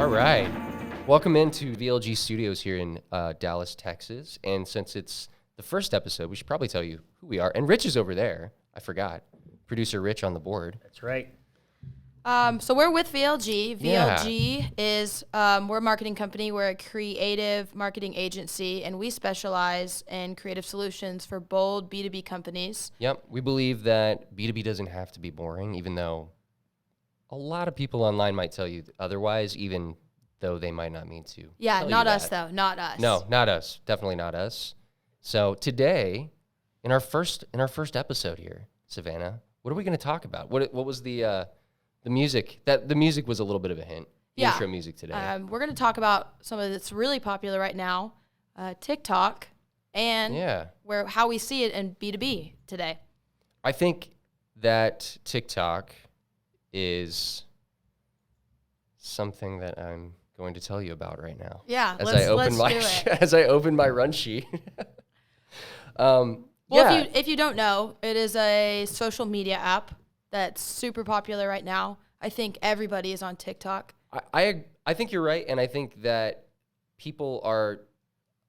right. Welcome into VLG Studios here in Dallas, Texas. And since it's the first episode, we should probably tell you who we are. And Rich is over there. I forgot. Producer Rich on the board. That's right. So we're with VLG. Yeah. VLG is, we're a marketing company. We're a creative marketing agency, and we specialize in creative solutions for bold B2B companies. Yep. We believe that B2B doesn't have to be boring, even though a lot of people online might tell you otherwise, even though they might not mean to. Yeah, tell not you us, that. though. Not us. No, not us. Definitely not us. So today, in our first episode here, Savannah, what are we going to talk about? What was the music? The music was a little bit of a hint. The Yeah. intro music today. We're going to talk about something that's really popular right now, TikTok, and how we see it in B2B today. I think that TikTok is something that I'm going to tell you about right now. Yeah, As let's do it. As I open my run sheet. Well, if you don't know, it is a social media app that's super popular right now. I think everybody is on TikTok. I think you're right, and I think that people are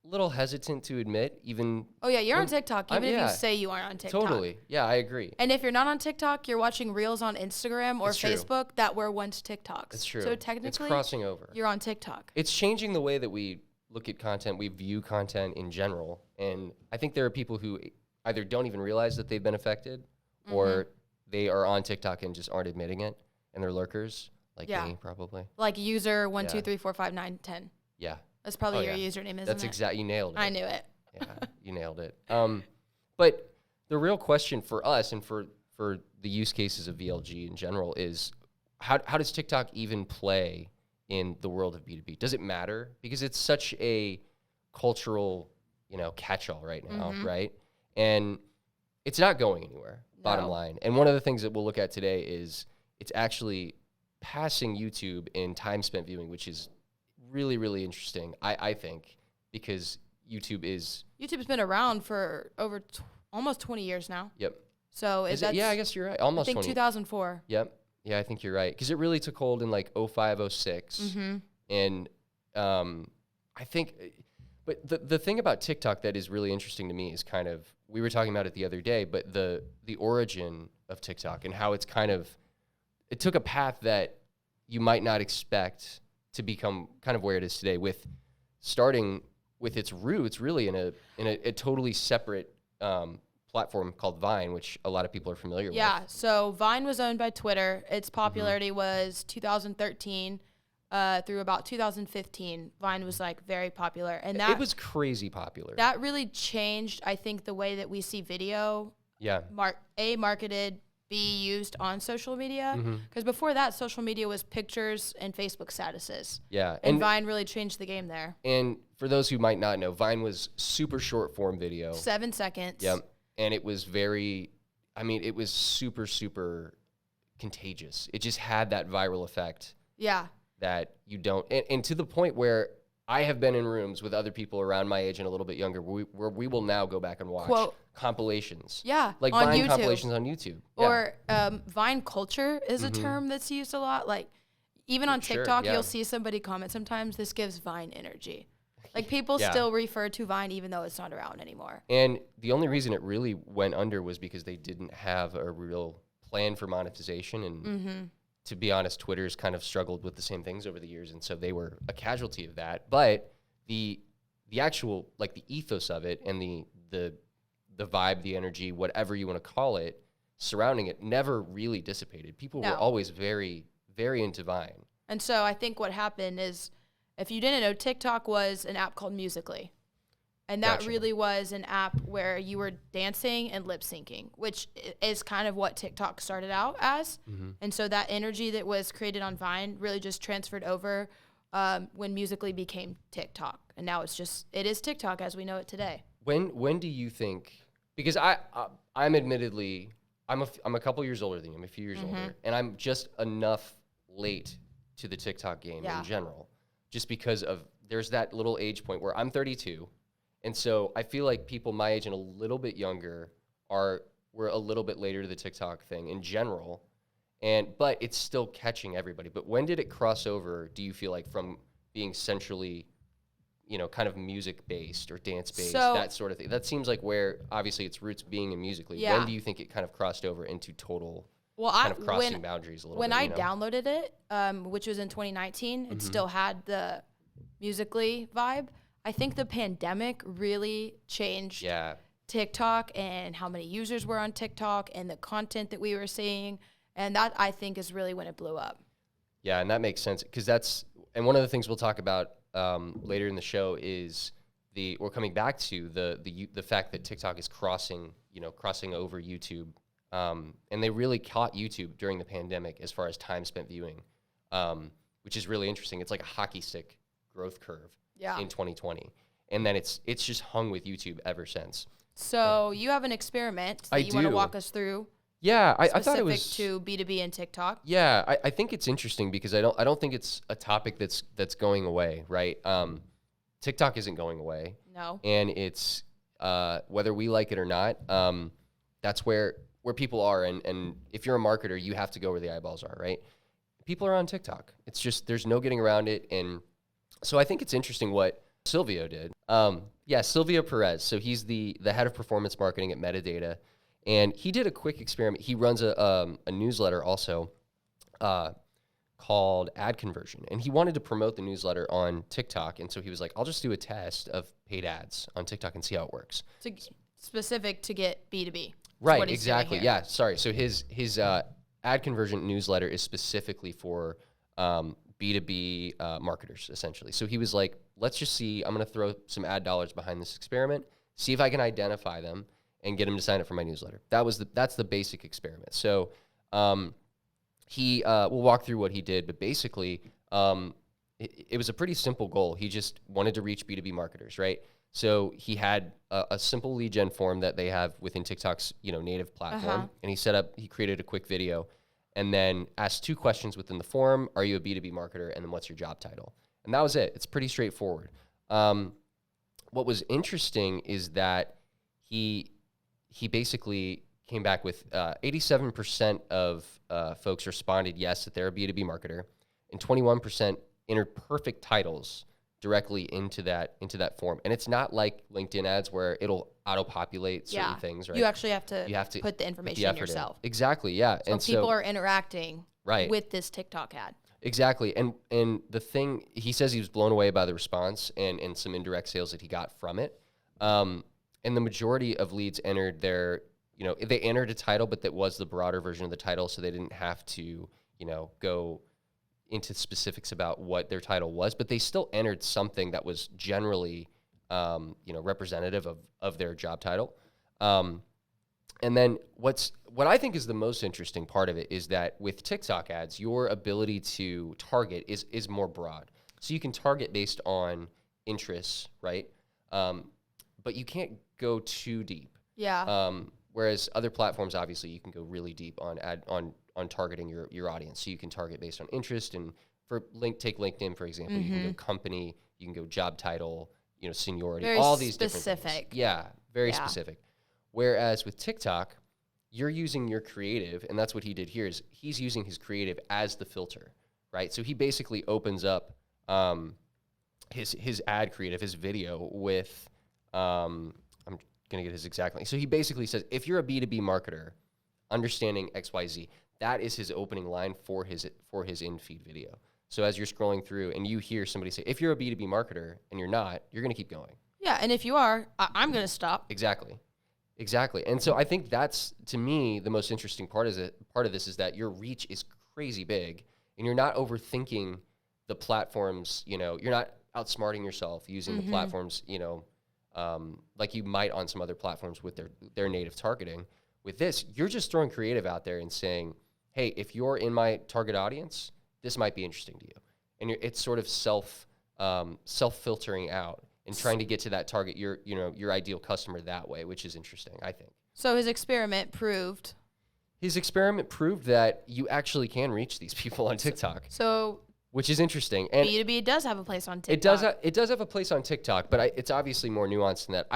a little hesitant to admit, even. Oh yeah, you're on TikTok, even if yeah. you say you aren't on TikTok. Totally, yeah, I agree. And if you're not on TikTok, you're watching Reels on Instagram or It's true. Facebook that were once TikToks. It's true. So technically, it's crossing over. You're on TikTok. It's changing the way that we look at content, we view content in general, and I think there are people who either don't even realize that they've been affected, or they are on TikTok and just aren't admitting it, and they're lurkers, like me, probably. Like user 123459110. Yeah. That's probably your username, isn't That's it? exactly, you nailed it. I knew it. Yeah, you nailed it. But the real question for us and for the use cases of VLG in general is how does TikTok even play in the world of B2B? Does it matter? Because it's such a cultural, catch-all right now, right? And it's not going anywhere, bottom line. And one of the things that we'll look at today is it's actually passing YouTube in time spent viewing, which is really, really interesting, I think, because YouTube's been around for over almost 20 years now. Yep. So I guess you're right. Almost 20. I think 2004. Yep. Yeah, I think you're right. Because it really took hold in like 05, 06. And I think, but the thing about TikTok that is really interesting to me is kind of, we were talking about it the other day, but the origin of TikTok and how it's it took a path that you might not expect to become kind of where it is today, with starting with its roots really in a totally separate platform called Vine, which a lot of people are familiar with. Yeah, so Vine was owned by Twitter. Its popularity was 2013 through about 2015. Vine was like very popular, and it was crazy popular. That really changed, I think, the way that we see video. Yeah. Marketed, B, used on social media. Because before that, social media was pictures and Facebook statuses. Yeah. And Vine really changed the game there. And for those who might not know, Vine was super short form video. 7 seconds. Yep. And it was it was super, super contagious. It just had that viral effect. Yeah. That you don't, and to the point where I have been in rooms with other people around my age and a little bit younger where we will now go back and watch compilations. Yeah, like on Vine YouTube. compilations on YouTube. Or Vine culture is a term that's used a lot. Like even on TikTok, you'll see somebody comment sometimes, this gives Vine energy. Like people still refer to Vine even though it's not around anymore. And the only reason it really went under was because they didn't have a real plan for monetization. And to be honest, Twitter's kind of struggled with the same things over the years, and so they were a casualty of that. But the actual, like, the ethos of it and the vibe, the energy, whatever you want to call it, surrounding it never really dissipated. People were always very, very into Vine. And so I think what happened is, if you didn't know, TikTok was an app called Musical.ly. And that really was an app where you were dancing and lip syncing, which is kind of what TikTok started out as. And so that energy that was created on Vine really just transferred over when Musical.ly became TikTok. And now it is TikTok as we know it today. When do you think, because I'm admittedly, I'm a couple years older than you, I'm a few years older, and I'm just enough late to the TikTok game in general, just because of, there's that little age point where I'm 32. And so I feel like people my age and a little bit younger were a little bit later to the TikTok thing in general. But it's still catching everybody. But when did it cross over, do you feel like, from being centrally, kind of music-based or dance-based, that sort of thing? That seems like where, obviously, its roots being in Musical.ly. Yeah. When do you think it kind of crossed over into total kind of crossing boundaries a little bit? When I downloaded it, which was in 2019, it still had the Musical.ly vibe. I think the pandemic really changed TikTok and how many users were on TikTok and the content that we were seeing. And that, I think, is really when it blew up. Yeah, and that makes sense, because and one of the things we'll talk about later in the show is we're coming back to the fact that TikTok is crossing over YouTube, and they really caught YouTube during the pandemic as far as time spent viewing, which is really interesting. It's like a hockey stick growth curve in 2020, and then it's just hung with YouTube ever since. So you have an experiment that you want to walk us through. Yeah, I thought it was specific to B2B and TikTok. Yeah, I think it's interesting because I don't think it's a topic that's going away, right? TikTok isn't going away. No. And it's whether we like it or not, that's where people are, and if you're a marketer, you have to go where the eyeballs are, right? People are on TikTok. It's just, there's no getting around it. And so I think it's interesting what Silvio did. Silvio Perez. So he's the head of performance marketing at Metadata. And he did a quick experiment. He runs a newsletter also called Ad Conversion. And he wanted to promote the newsletter on TikTok. And so he was like, I'll just do a test of paid ads on TikTok and see how it works. Specific to get B2B. Right, exactly. Yeah, sorry. So his Ad Conversion newsletter is specifically for B2B marketers, essentially. So he was like, let's just see. I'm going to throw some ad dollars behind this experiment, see if I can identify them, and get him to sign up for my newsletter. That's the basic experiment. So we'll walk through what he did, but basically it was a pretty simple goal. He just wanted to reach B2B marketers, right? So he had a simple lead gen form that they have within TikTok's native platform, and he created a quick video, and then asked 2 questions within the form: Are you a B2B marketer? And then what's your job title? And that was it. It's pretty straightforward. What was interesting is that he basically came back with 87% of folks responded yes, that they're a B2B marketer, and 21% entered perfect titles directly into that form. And it's not like LinkedIn ads where it'll auto-populate certain things, right? You actually have to put the information in yourself. Exactly, yeah. So people are interacting with this TikTok ad. Exactly. And the thing, he says he was blown away by the response and some indirect sales that he got from it. And the majority of leads entered they entered a title, but that was the broader version of the title, so they didn't have to, go into specifics about what their title was, but they still entered something that was generally, representative of their job title. And then what I think is the most interesting part of it is that with TikTok ads, your ability to target is more broad. So you can target based on interests, right? But you can't go too deep. Yeah. Whereas other platforms, obviously, you can go really deep on targeting your audience. So you can target based on interest, and take LinkedIn, for example. You can go company, you can go job title, seniority, very all these specific. Different things. Yeah, very specific. Whereas with TikTok, you're using your creative, and that's what he did here, is he's using his creative as the filter, right? So he basically opens up his ad creative, his video with, I'm going to get his exact link. So he basically says, if you're a B2B marketer, understanding XYZ, that is his opening line for his in-feed video. So as you're scrolling through and you hear somebody say, if you're a B2B marketer and you're not, you're going to keep going. Yeah, and if you are, I'm going to stop. Exactly. And so I think that's, to me, the most interesting part of this is that your reach is crazy big, and you're not overthinking the platforms. You're not outsmarting yourself using the platforms, like you might on some other platforms with their native targeting. With this, you're just throwing creative out there and saying, hey, if you're in my target audience, this might be interesting to you. And it's sort of self-filtering out and trying to get to that target, your ideal customer that way, which is interesting, I think. So his experiment proved that you actually can reach these people on TikTok. So which is interesting. And B2B does have a place on TikTok. It does have a place on TikTok, but it's obviously more nuanced than that.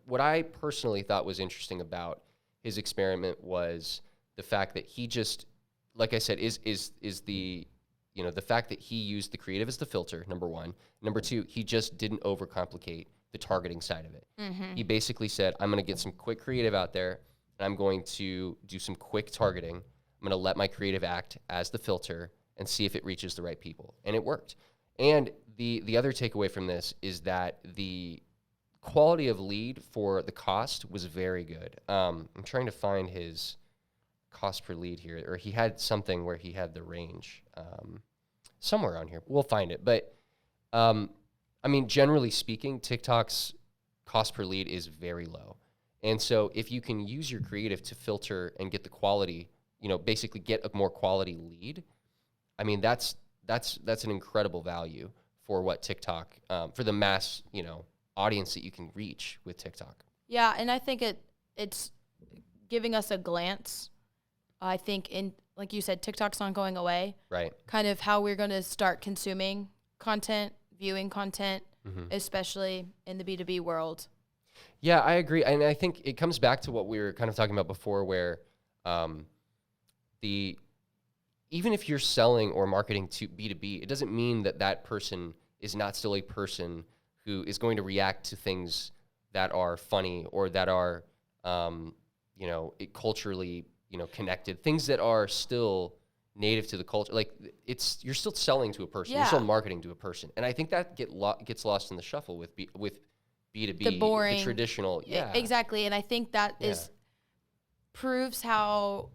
What I personally thought was interesting about his experiment was the fact that he just like I said, is the, the fact that he used the creative as the filter, number one. Number two, he just didn't overcomplicate the targeting side of it. He basically said, I'm going to get some quick creative out there, and I'm going to do some quick targeting. I'm going to let my creative act as the filter and see if it reaches the right people. And it worked. And the other takeaway from this is that the quality of lead for the cost was very good. I'm trying to find his cost per lead here, or he had something where he had the range somewhere on here. We'll find it. But I mean, generally speaking, TikTok's cost per lead is very low. And so if you can use your creative to filter and get the quality, basically get a more quality lead, I mean, that's an incredible value for what TikTok, for the mass, audience that you can reach with TikTok. Yeah, and I think it's giving us a glance. I think like you said, TikTok's not going away. Right. Kind of how we're going to start consuming content, viewing content, especially in the B2B world. Yeah, I agree. And I think it comes back to what we were kind of talking about before, where even if you're selling or marketing to B2B, it doesn't mean that person is not still a person who is going to react to things that are funny or that are, culturally, connected, things that are still native to the culture. Like you're still selling to a person, you're still marketing to a person. And I think that gets lost in the shuffle with B2B, the boring, the traditional. Yeah, exactly. And I think that proves how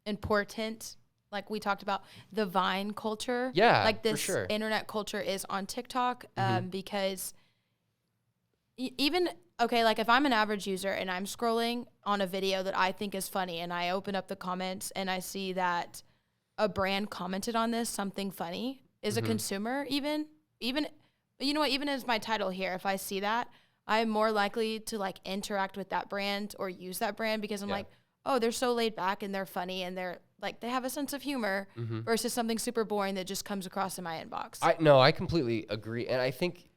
important, like we talked about, the Vine culture. Yeah, like this for sure. internet culture is on TikTok, because even, okay, like if I'm an average user and I'm scrolling on a video that I think is funny and I open up the comments and I see that a brand commented on this, something funny, as a consumer, even, you know what, even as my title here, if I see that, I'm more likely to like interact with that brand or use that brand because I'm like, oh, they're so laid back and they're funny and they're like, they have a sense of humor versus something super boring that just comes across in my inbox. I completely agree. And I think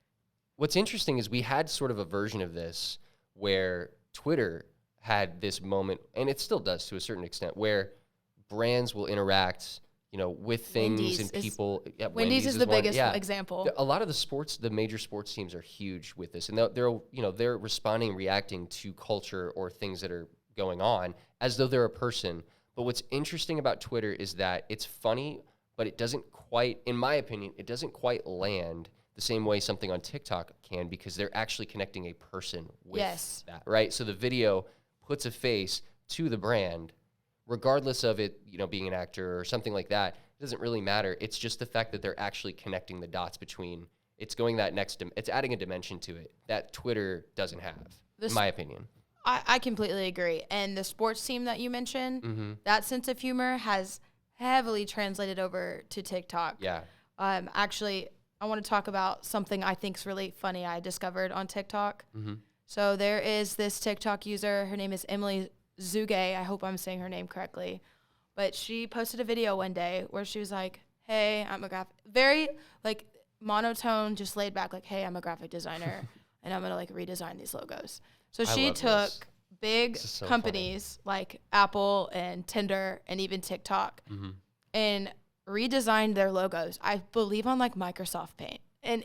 what's interesting is we had sort of a version of this where Twitter had this moment, and it still does to a certain extent, where brands will interact, with things and people. Yeah, Wendy's is the biggest example. A lot of the major sports teams are huge with this, and they're responding and reacting to culture or things that are going on as though they're a person. But what's interesting about Twitter is that it's funny, but it doesn't quite, in my opinion, it doesn't quite land the same way something on TikTok can, because they're actually connecting a person with that, right? So the video puts a face to the brand, regardless of it, being an actor or something like that. It doesn't really matter. It's just the fact that they're actually connecting the dots between, it's going that next, it's adding a dimension to it that Twitter doesn't have, in my opinion. I completely agree. And the sports team that you mentioned, that sense of humor has heavily translated over to TikTok. Yeah. Actually, I want to talk about something I think is really funny I discovered on TikTok. So there is this TikTok user. Her name is Emily Zuge. I hope I'm saying her name correctly. But she posted a video one day where she was like, hey, I'm a very like monotone, just laid back, like, hey, I'm a graphic designer and I'm going to like redesign these logos. So she took big companies like Apple and Tinder and even TikTok and redesigned their logos, I believe, on like Microsoft Paint. And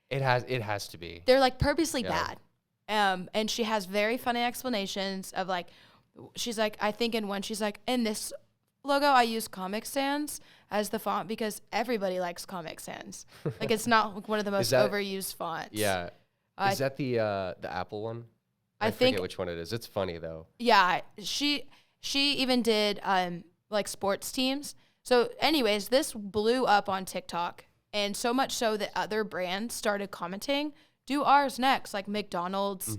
it has to be. They're like purposely bad. And she has very funny explanations of like, she's like, I think in one, she's like, in this logo, I use Comic Sans as the font because everybody likes Comic Sans. Like it's not like one of the most overused fonts. Yeah. Is that the Apple one? I forget which one it is. It's funny though. Yeah, she even did like sports teams. So anyways, this blew up on TikTok, and so much so that other brands started commenting, do ours next, like McDonald's,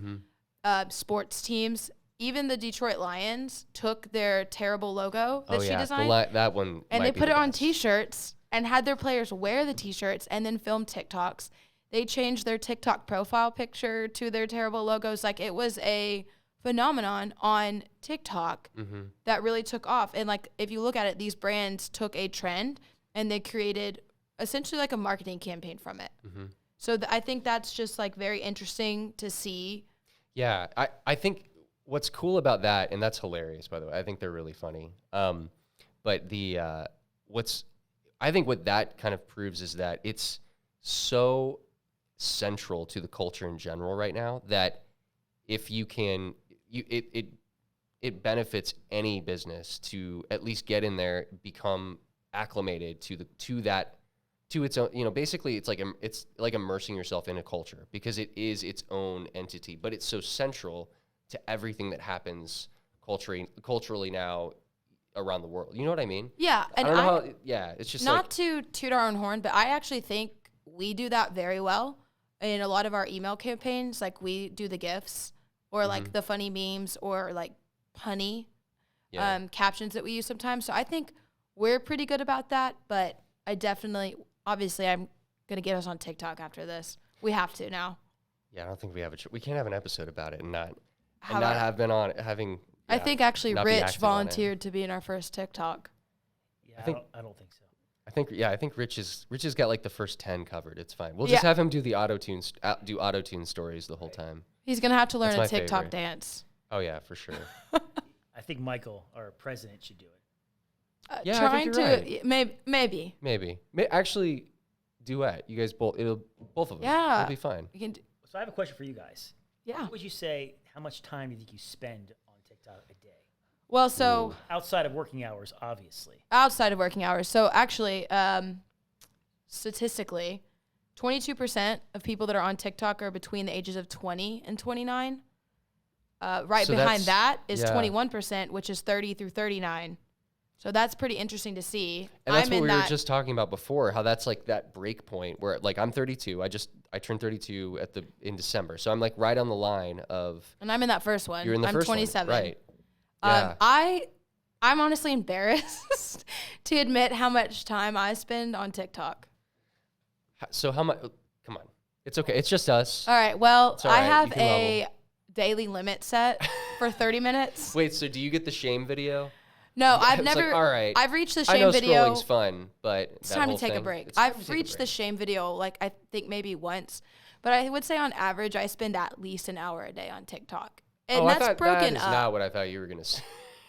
sports teams. Even the Detroit Lions took their terrible logo that she designed. That one. And they put it on T-shirts and had their players wear the T-shirts and then film TikToks. They changed their TikTok profile picture to their terrible logos. Like it was a phenomenon on TikTok that really took off. And like, if you look at it, these brands took a trend and they created essentially like a marketing campaign from it. So I think that's just like very interesting to see. Yeah. I think what's cool about that, and that's hilarious, by the way, I think they're really funny. But I think what that kind of proves is that it's so central to the culture in general right now that if you can, it benefits any business to at least get in there, become acclimated to its own. Basically it's like immersing yourself in a culture because it is its own entity, but it's so central to everything that happens culturally now around the world. You know what I mean? Yeah, and it's just not to toot our own horn, but I actually think we do that very well in a lot of our email campaigns. Like we do the GIFs or like the funny memes or like punny captions that we use sometimes. So I think we're pretty good about that, but obviously I'm going to get us on TikTok after this. We have to now. Yeah, I don't think we can't have an episode about it and not have been on having. Yeah, I think actually Rich volunteered to be in our first TikTok. Yeah, I don't think so. I think Rich has got like the first 10 covered. It's fine. We'll just have him do the auto-tune stories the whole time. He's going to have to learn a TikTok dance. Oh yeah, for sure. I think Michael, our president, should do it. Yeah, trying to right. maybe. Actually, duet. You guys both of them. Yeah, it'll be fine. So I have a question for you guys. Yeah. What would you say? How much time do you think you spend on TikTok a day? Well, so outside of working hours, obviously. Outside of working hours. So actually, statistically, 22% of people that are on TikTok are between the ages of 20 and 29. Right behind that is 21%, which is 30 through 39. So that's pretty interesting to see. And that's what we were just talking about before, how that's like that break point where like I'm 32. I turned 32 in December. So I'm like right on the line of. And I'm in that first one. You're in the first 27. One, right. Yeah. I'm honestly embarrassed to admit how much time I spend on TikTok. So how much? Come on. It's okay. It's just us. All right. Well, all right. I have a daily limit set for 30 minutes. Wait, so do you get the shame video? No, I've never. Like, all right. I've reached the shame video. I know scrolling's fun, but it's time to take a break. I've reached the shame video like I think maybe once, but I would say on average I spend at least an hour a day on TikTok, and that's broken up. That is not what I thought you were gonna say.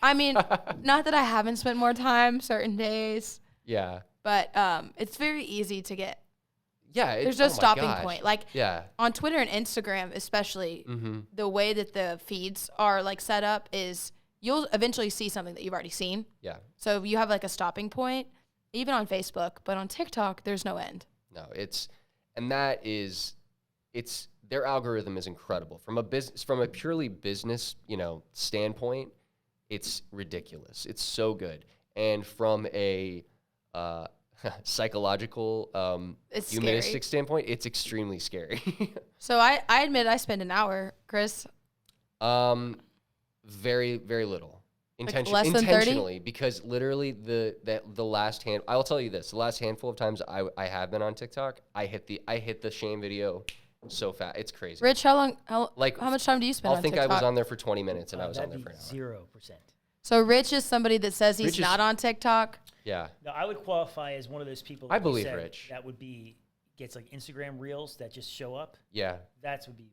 I mean, not that I haven't spent more time certain days. Yeah. But it's very easy to get. Yeah. There's no stopping point. Like on Twitter and Instagram, especially, the way that the feeds are like set up is you'll eventually see something that you've already seen. Yeah. So you have like a stopping point, even on Facebook, but on TikTok, there's no end. No, their algorithm is incredible from a purely business, standpoint. It's ridiculous. It's so good. And from a psychological, humanistic standpoint, it's extremely scary. So I admit I spend an hour, Chris. Very, very little. Less than 30? Intentionally, because literally the last I'll tell you this, the last handful of times I have been on TikTok, I hit the shame video so fast. It's crazy. Rich, how much time do you spend on TikTok? I think I was on there for 20 minutes and I was on there for an hour. 0%. So Rich is somebody that says he's not on TikTok? Yeah. No, I would qualify as one of those people. I believe Rich. That would gets like Instagram reels that just show up. Yeah. That would be me.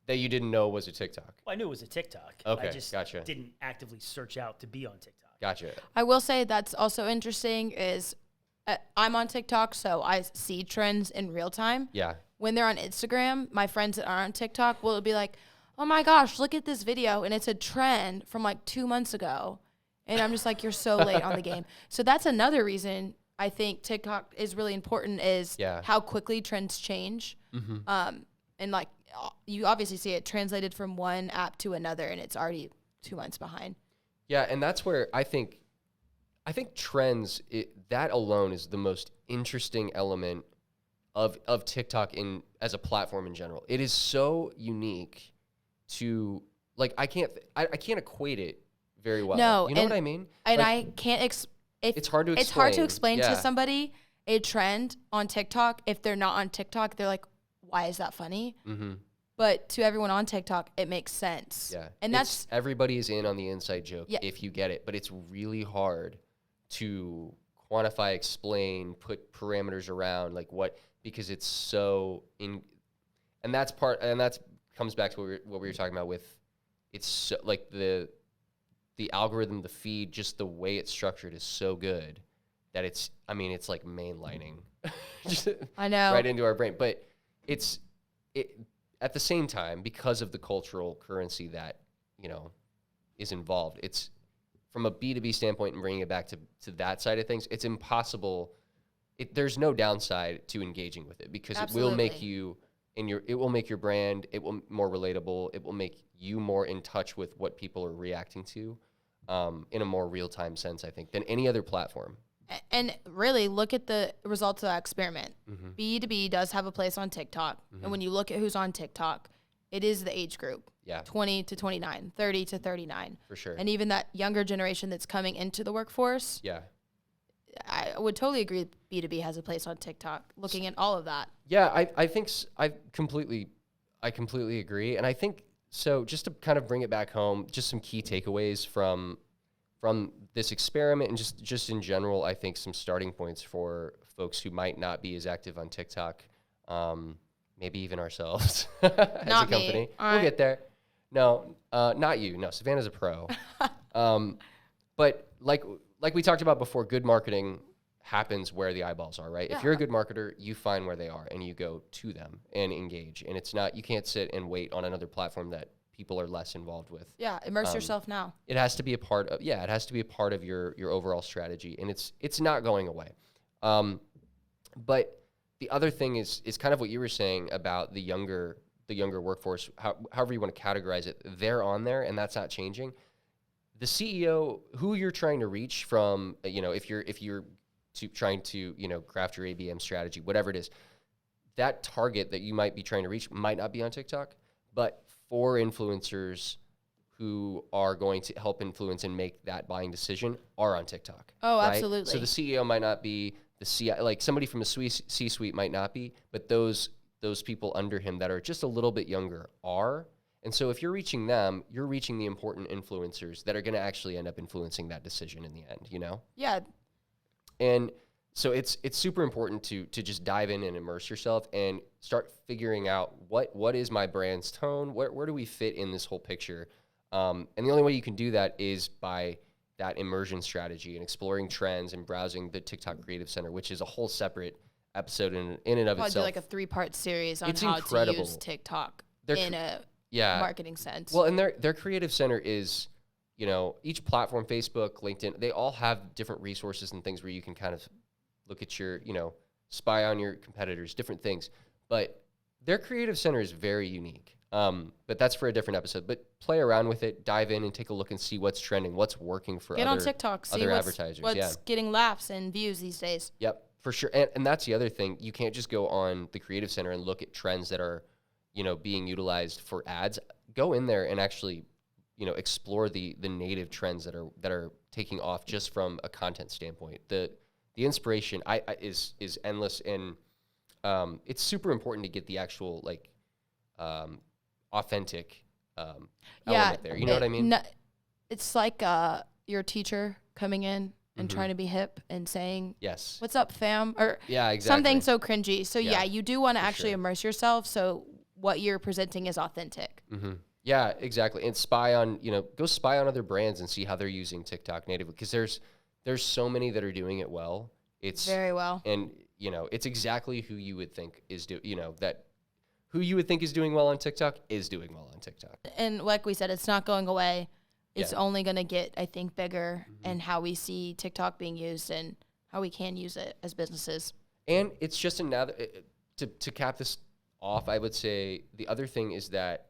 That you didn't know was a TikTok. Well, I knew it was a TikTok. Okay, I just didn't actively search out to be on TikTok. Gotcha. I will say that's also interesting is I'm on TikTok, so I see trends in real time. Yeah. When they're on Instagram, my friends that are on TikTok will be like, oh my gosh, look at this video. And it's a trend from like 2 months ago. And I'm just like, you're so late on the game. So that's another reason I think TikTok is really important is how quickly trends change. And like, you obviously see it translated from one app to another, and it's already 2 months behind. Yeah, and that's where I think trends, that alone is the most interesting element of TikTok as a platform in general. It is so unique to like I can't equate it very well. No, you know what I mean? And like, I can't. It's hard to explain. It's hard to explain to somebody a trend on TikTok if they're not on TikTok. They're like, why is that funny? Mm-hmm. But to everyone on TikTok, it makes sense. Yeah. And that's everybody is in on the inside joke if you get it, but it's really hard to quantify, explain, put parameters around like because it's so and that comes back to what we were talking about with it's so, like the the algorithm, the feed, just the way it's structured is so good that it's like mainlining I know. right into our brain. But at the same time, because of the cultural currency that, is involved, it's from a B2B standpoint and bringing it back to that side of things, it's impossible. There's no downside to engaging with it because Absolutely. it will make you it will make your brand, it will more relatable. It will make you more in touch with what people are reacting to in a more real-time sense, I think, than any other platform. And really, look at the results of that experiment. Mm-hmm. B2B does have a place on TikTok. Mm-hmm. And when you look at who's on TikTok, it is the age group. Yeah. 20 to 29, 30 to 39. For sure. And even that younger generation that's coming into the workforce. Yeah. I would totally agree B2B has a place on TikTok, looking at all of that. Yeah, I think I completely agree. And I think, so just to kind of bring it back home, just some key takeaways from this experiment and just in general, I think some starting points for folks who might not be as active on TikTok, maybe even ourselves as Not a company. me. We'll get there. No, not you. No, Savannah's a pro. But like we talked about before, good marketing happens where the eyeballs are, right? Yeah. If you're a good marketer, you find where they are and you go to them and engage. And you can't sit and wait on another platform that people are less involved with. Yeah, immerse yourself now. It has to be a part of your overall strategy, and it's not going away. But the other thing is kind of what you were saying about the younger workforce, however you want to categorize it, they're on there and that's not changing. The CEO, who you're trying to reach from, if you're trying to, craft your ABM strategy, whatever it is, that target that you might be trying to reach might not be on TikTok, but for influencers who are going to help influence and make that buying decision are on TikTok. Oh, right? absolutely. So the CEO might not be, the CI, like somebody from a C-suite might not be, but those people under him that are just a little bit younger are. And so if you're reaching them, you're reaching the important influencers that are going to actually end up influencing that decision in the end, Yeah. And so it's super important to just dive in and immerse yourself and start figuring out what is my brand's tone, where do we fit in this whole picture, and the only way you can do that is by that immersion strategy and exploring trends and browsing the TikTok Creative Center, which is a whole separate episode in and of I'll itself. do like a 3-part series on It's how incredible. to use TikTok They're in a marketing sense. Well, and their Creative Center is, each platform, Facebook, LinkedIn, they all have different resources and things where you can kind of look at your, spy on your competitors, different things. But their Creative Center is very unique. But that's for a different episode. But play around with it, dive in and take a look and see what's trending, what's working for Get on TikTok, see other what's advertisers. what's getting laughs and views these days. Yep, for sure. And that's the other thing. You can't just go on the Creative Center and look at trends that are, being utilized for ads. Go in there and actually, explore the native trends that are taking off just from a content standpoint. The inspiration is endless, and it's super important to get the actual authentic element there. You know what I mean? It's like your teacher coming in and trying to be hip and saying, yes, "What's up, fam?" Or exactly. something so cringy. So yeah, you do want to actually sure. immerse yourself. So what you're presenting is authentic. Mm-hmm. Yeah, exactly. And spy on, go spy on other brands and see how they're using TikTok natively, because there's so many that are doing it well. It's very well. And, it's exactly who you would think is who you would think is doing well on TikTok is doing well on TikTok. And like we said, it's not going away. It's only going to get, I think, bigger in how we see TikTok being used and how we can use it as businesses. And it's just another, to cap this off, I would say the other thing is that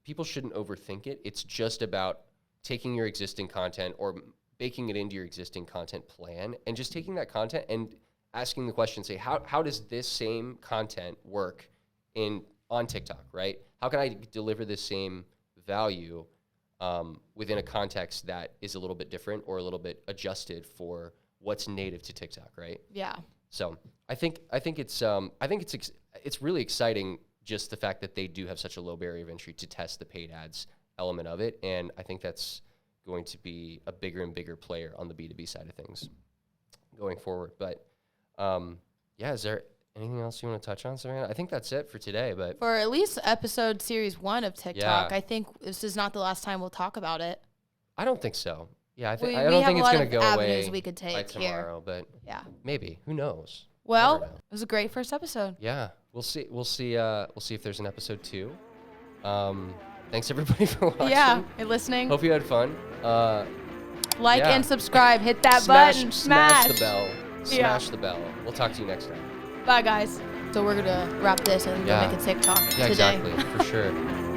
people shouldn't overthink it. It's just about taking your existing content or baking it into your existing content plan and just taking that content and asking the question, say, how does this same content work on TikTok, right? How can I deliver this same value within a context that is a little bit different or a little bit adjusted for what's native to TikTok, right? Yeah. So I think it's really exciting, just the fact that they do have such a low barrier of entry to test the paid ads element of it, and I think that's going to be a bigger and bigger player on the B2B side of things going forward. But is there anything else you want to touch on, Savannah? I think that's it for today. But for at least episode series 1 of TikTok, I think this is not the last time we'll talk about it. I don't think so. Yeah, I We don't have think a it's lot going of to go avenues away we could by take here. tomorrow, but Yeah. maybe. Who knows? Well, Never know. it was a great first episode. Yeah, we'll see. We'll see if there's an episode 2. Thanks everybody for watching. Yeah, you're listening. Hope you had fun. Like yeah. and subscribe. Hit that button. Smash the bell. Yeah. Smash the bell. We'll talk to you next time. Bye, guys. So we're gonna wrap this and go make a TikTok Yeah, today. exactly. For sure.